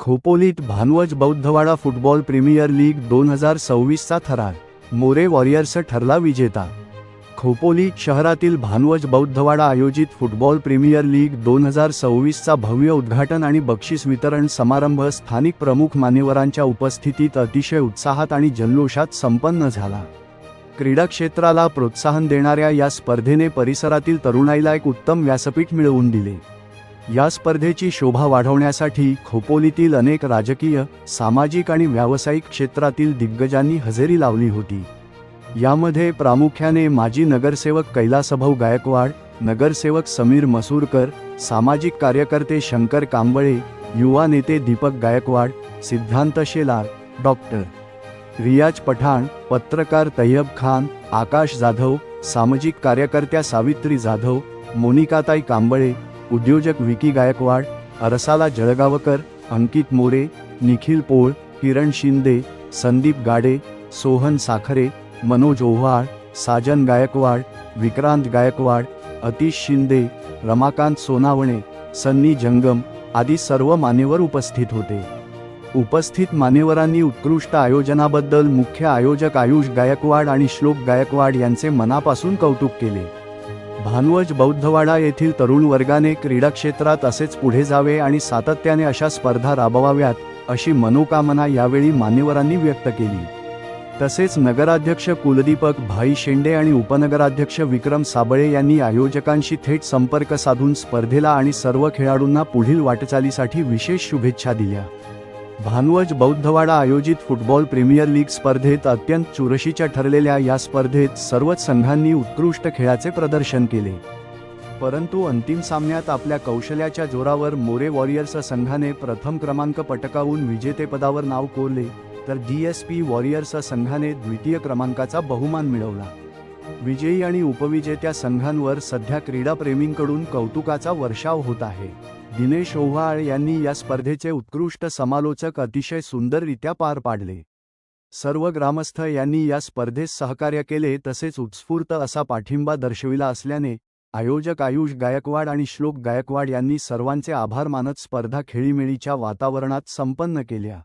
खोपोलीत भानवज बौद्धवाडा football premier league 2026चा थरार, More warriors ठरला विजेता। खोपोली शहरातील भानवज बौद्धवाडा आयोजित फुटबॉल प्रीमियर लीग 2026चा भव्य उद्घाटन आणि बक्षीस वितरण समारंभ स्थानिक प्रमुख मान्यवरांच्या उपस्थितीत अतिशय उत्साहात आणि जल्लोषात संपन्न झाला। क्रीडा क्षेत्राला प्रोत्साहन देणाऱ्या या स्पर्धेने परिसरातील तरुणाईला एक उत्तम व्यासपीठ मिळवून दिले। या स्पर्धेची शोभा वाढवण्यासाठी खोपोलीतील अनेक राजकीय, सामाजिक आणि व्यावसायिक क्षेत्रातील दिग्गजांनी हजेरी लावली होती। यामध्ये प्रामुख्याने माजी नगरसेवक कैलासभाऊ गायकवाड, नगरसेवक समीर मसूरकर, सामाजिक कार्यकर्ते शंकर कांबळे, युवा नेते दीपक गायकवाड, सिद्धांत शेलार, डॉक्टर रियाज पठाण, पत्रकार तैयब खान, आकाश जाधव, सामाजिक कार्यकर्त्या सावित्री जाधव, मोनिकाताई कांबळे, उद्योजक विकी गायकवाड, अरसाला जळगावकर, अंकित मोरे, निखिल पोळ, किरण शिंदे, संदीप गाडे, सोहन साखरे, मनोज ओव्हाळ, साजन गायकवाड, विक्रांत गायकवाड, अतिश शिंदे, रमाकांत सोनावणे, सन्नी जंगम आदी सर्व मान्यवर उपस्थित होते। उपस्थित मान्यवरांनी उत्कृष्ट आयोजनाबद्दल मुख्य आयोजक आयुष गायकवाड आणि श्लोक गायकवाड यांचे मनापासून कौतुक केले। भानवज बौद्धवाडा येथील तरुण वर्गाने क्रीडा क्षेत्रात असेच पुढे जावे आणि सातत्याने अशा स्पर्धा राबवाव्यात, अशी मनोकामना यावेळी मान्यवरांनी व्यक्त केली। तसेच नगराध्यक्ष कुलदीपक भाई शेंडे आणि उपनगराध्यक्ष विक्रम साबळे यांनी आयोजकांशी थेट संपर्क साधून स्पर्धेला आणि सर्व खेळाडूंना पुढील वाटचालीसाठी विशेष शुभेच्छा दिल्या। भानवज बौद्धवाडा आयोजित फुटबॉल प्रीमियर लीग स्पर्धेत अत्यंत चुरशीच्या ठरलेल्या या स्पर्धेत सर्वच संघांनी उत्कृष्ट खेळाचे प्रदर्शन केले। परंतु अंतिम सामन्यात आपल्या कौशल्याच्या जोरावर मोरे वॉरियर्स संघाने प्रथम क्रमांक पटकावून विजेतेपदावर नाव कोरले, तर DSP वॉरियर्स संघाने द्वितीय क्रमांकाचा बहुमान मिळवला। विजयी आणि उपविजेत्या संघांवर सध्या क्रीडाप्रेमींकडून कौतुकाचा वर्षाव होत आहे। दिनेश ओव्हाळ यांनी या स्पर्धेचे उत्कृष्ट समालोचक अतिशय सुंदररित्या पार पाडले। सर्व ग्रामस्थ यांनी या स्पर्धेस सहकार्य केले, तसेच उत्स्फूर्त असा पाठिंबा दर्शविला असल्याने आयोजक आयुष गायकवाड आणि श्लोक गायकवाड यांनी सर्वांचे आभार मानत स्पर्धा खेळीमेळीच्या वातावरणात संपन्न केल्या।